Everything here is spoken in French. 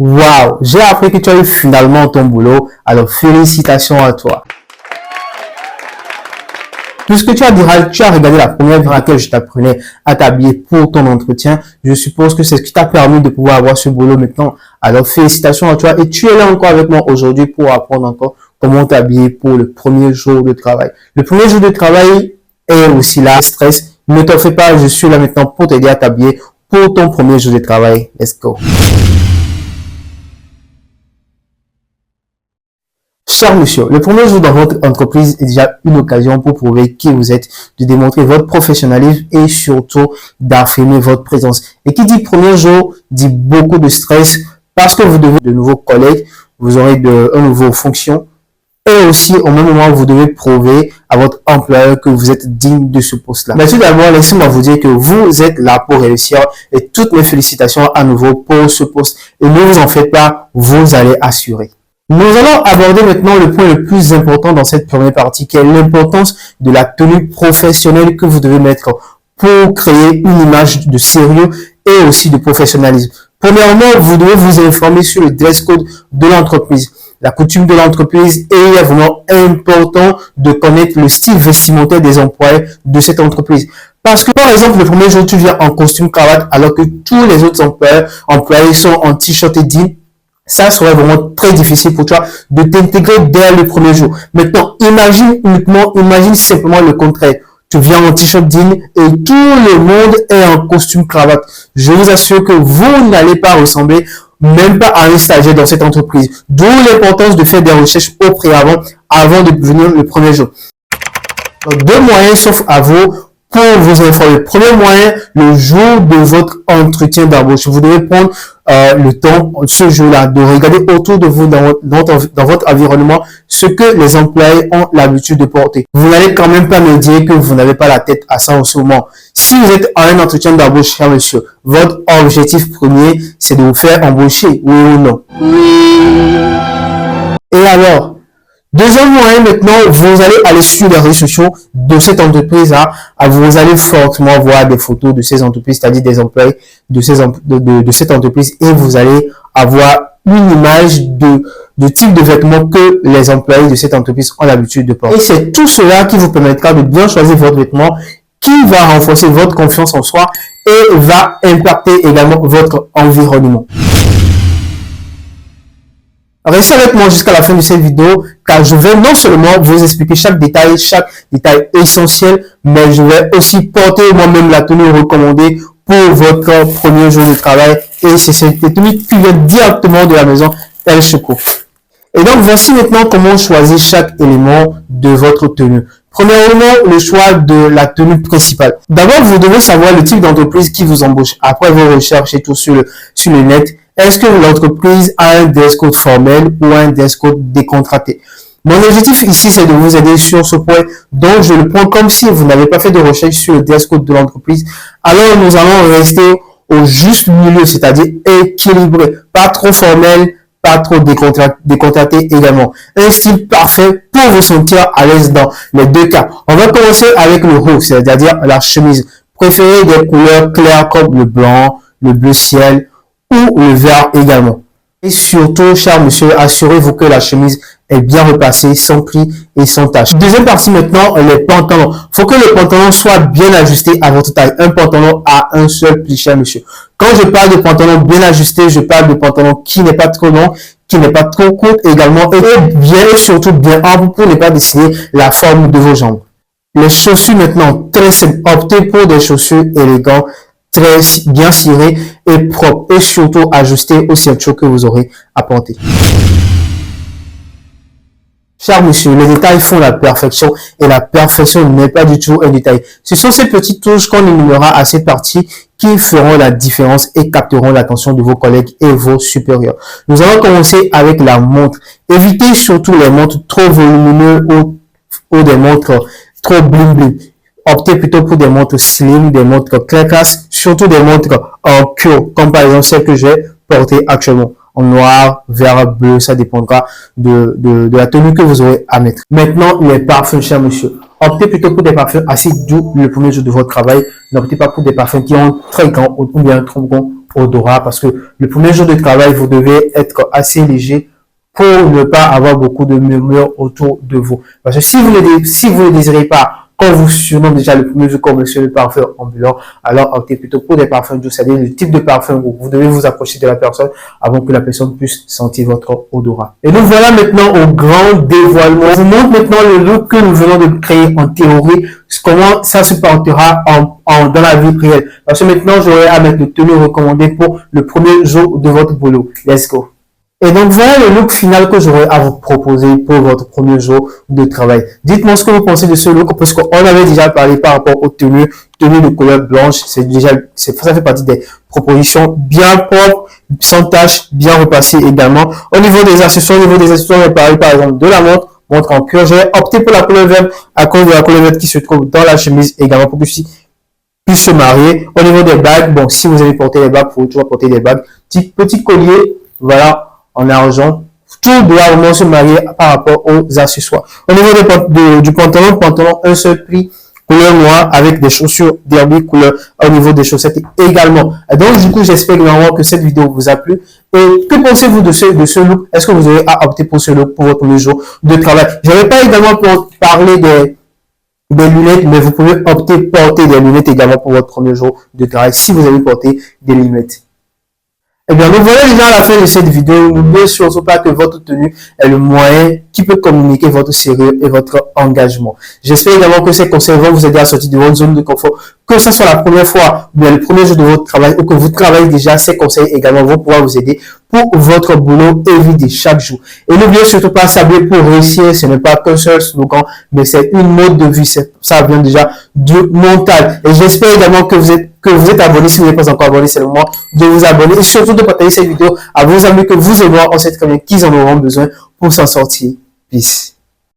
Waouh, j'ai appris que tu as eu finalement ton boulot, alors félicitations à toi. Puisque tu as regardé la première vidéo à laquelle je t'apprenais à t'habiller pour ton entretien, je suppose que c'est ce qui t'a permis de pouvoir avoir ce boulot maintenant. Alors félicitations à toi et tu es là encore avec moi aujourd'hui pour apprendre encore comment t'habiller pour le premier jour de travail. Le premier jour de travail est aussi là, stress. Ne t'en fais pas, je suis là maintenant pour t'aider à t'habiller pour ton premier jour de travail. Let's go. Cher monsieur, le premier jour dans votre entreprise est déjà une occasion pour prouver qui vous êtes, de démontrer votre professionnalisme et surtout d'affirmer votre présence. Et qui dit premier jour dit beaucoup de stress parce que vous devez de nouveaux collègues, vous aurez de nouvelles fonctions et aussi au même moment vous devez prouver à votre employeur que vous êtes digne de ce poste-là. Mais tout d'abord, laissez-moi vous dire que vous êtes là pour réussir et toutes mes félicitations à nouveau pour ce poste. Et ne vous en faites pas, vous allez assurer. Nous allons aborder maintenant le point le plus important dans cette première partie, qui est l'importance de la tenue professionnelle que vous devez mettre pour créer une image de sérieux et aussi de professionnalisme. Premièrement, vous devez vous informer sur le dress code de l'entreprise, la coutume de l'entreprise, et il est vraiment important de connaître le style vestimentaire des employés de cette entreprise. Parce que, par exemple, le premier jour, tu viens en costume cravate alors que tous les autres employés sont en t-shirt et jeans. Ça serait vraiment très difficile pour toi de t'intégrer dès le premier jour. Maintenant, imagine simplement le contraire. Tu viens en t-shirt jean et tout le monde est en costume cravate. Je vous assure que vous n'allez pas ressembler même pas à un stagiaire dans cette entreprise. D'où l'importance de faire des recherches au préalable avant de venir le premier jour. Donc, deux moyens s'offrent à vous pour vous informer. Premier moyen, le jour de votre entretien d'embauche. Vous devez prendre le temps, ce jour-là, de regarder autour de vous dans votre environnement ce que les employés ont l'habitude de porter. Vous n'allez quand même pas me dire que vous n'avez pas la tête à ça en ce moment. Si vous êtes à un entretien d'embauche, cher monsieur, votre objectif premier, c'est de vous faire embaucher, oui ou non? Oui. Et alors? Deuxième moyen, maintenant, vous allez aller sur les réseaux sociaux de cette entreprise-là, vous allez forcément voir des photos de ces entreprises, c'est-à-dire des employés de cette entreprise, et vous allez avoir une image de type de vêtements que les employés de cette entreprise ont l'habitude de porter. Et c'est tout cela qui vous permettra de bien choisir votre vêtement, qui va renforcer votre confiance en soi et va impacter également votre environnement. Restez avec moi jusqu'à la fin de cette vidéo car je vais non seulement vous expliquer chaque détail essentiel, mais je vais aussi porter moi-même la tenue recommandée pour votre premier jour de travail et c'est cette tenue qui vient directement de la maison El Choco. Et donc voici maintenant comment choisir chaque élément de votre tenue. Premièrement, le choix de la tenue principale. D'abord, vous devez savoir le type d'entreprise qui vous embauche. Après vos recherches et tout sur le net, est-ce que l'entreprise a un dress code formel ou un dress code décontracté? Mon objectif ici, c'est de vous aider sur ce point. Donc, je le prends comme si vous n'avez pas fait de recherche sur le dress code de l'entreprise. Alors, nous allons rester au juste milieu, c'est-à-dire équilibré. Pas trop formel, pas trop décontracté également. Un style parfait pour vous sentir à l'aise dans les deux cas. On va commencer avec le haut, c'est-à-dire la chemise. Préférez des couleurs claires comme le blanc, le bleu ciel, ou le vert également. Et surtout, cher monsieur, assurez-vous que la chemise est bien repassée, sans plis et sans taches. Deuxième partie maintenant, les pantalons. Faut que le pantalon soit bien ajusté à votre taille. Un pantalon à un seul pli, cher monsieur. Quand je parle de pantalon bien ajusté, je parle de pantalon qui n'est pas trop long, qui n'est pas trop court également, et bien et surtout bien ample pour ne pas dessiner la forme de vos jambes. Les chaussures maintenant, très simples. Optez pour des chaussures élégantes, très bien ciré et propre et surtout ajusté aux ceintures que vous aurez à porter. Cher monsieur, les détails font la perfection et la perfection n'est pas du tout un détail. Ce sont ces petites touches qu'on énumérera à cette partie qui feront la différence et capteront l'attention de vos collègues et vos supérieurs. Nous allons commencer avec la montre. Évitez surtout les montres trop volumineuses ou des montres trop bling bling. Optez plutôt pour des montres slim, des montres classe, surtout des montres en cuir, comme par exemple celle que j'ai portée actuellement, en noir, vert, bleu, ça dépendra de la tenue que vous aurez à mettre. Maintenant, les parfums, cher monsieur. Optez plutôt pour des parfums assez doux le premier jour de votre travail. N'optez pas pour des parfums qui ont très grand ou bien trop grand odorat parce que le premier jour de travail, vous devez être assez léger pour ne pas avoir beaucoup de murmures autour de vous. Parce que si vous ne désirez pas qu'on vous surnomme déjà le premier jour comme monsieur le parfum ambulant, alors optez plutôt pour des parfums doux, c'est-à-dire le type de parfum où vous devez vous approcher de la personne avant que la personne puisse sentir votre odorat. Et nous voilà maintenant au grand dévoilement. Je vous montre maintenant le look que nous venons de créer en théorie, comment ça se portera dans la vie réelle. Parce que maintenant, j'aurai à mettre le tenue recommandé pour le premier jour de votre boulot. Let's go. Et donc, voilà le look final que j'aurais à vous proposer pour votre premier jour de travail. Dites-moi ce que vous pensez de ce look, parce qu'on avait déjà parlé par rapport aux tenues de couleur blanche. Ça fait partie des propositions bien propres, sans taches, bien repassées également. Au niveau des accessoires, on va parler par exemple de la montre en cuir. J'ai opté pour la couleur verte à cause de la couleur verte qui se trouve dans la chemise également pour que je puisse se marier. Au niveau des bagues, bon, si vous avez porté les bagues, vous pouvez toujours porter des bagues. Petit collier, voilà, en argent. Tout doit vraiment se marier par rapport aux accessoires. Au niveau du pantalon, un seul pli, couleur noire avec des chaussures derby couleur au niveau des chaussettes également. Et donc, du coup, j'espère vraiment que cette vidéo vous a plu. Et que pensez-vous de ce look? Est-ce que vous aurez à opter pour ce look pour votre premier jour de travail? Je n'avais pas également pour parler des lunettes, mais vous pouvez opter porter des lunettes également pour votre premier jour de travail si vous avez porté des lunettes. Eh bien, nous voilà déjà à la fin de cette vidéo. N'oubliez surtout pas que votre tenue est le moyen qui peut communiquer votre sérieux et votre engagement. J'espère également que ces conseils vont vous aider à sortir de votre zone de confort. Que ce soit la première fois ou bien le premier jour de votre travail ou que vous travaillez déjà, ces conseils également vont pouvoir vous aider pour votre boulot évidé chaque jour. Et n'oubliez surtout pas, s'habiller pour réussir, ce n'est pas qu'un seul slogan, mais c'est une mode de vie. Ça vient déjà du mental. Et j'espère également que vous êtes abonné. Si vous n'êtes pas encore abonné, c'est le moment de vous abonner et surtout de partager cette vidéo à vos amis que vous et moi, on sait très bien qu'ils en auront besoin pour s'en sortir. Peace.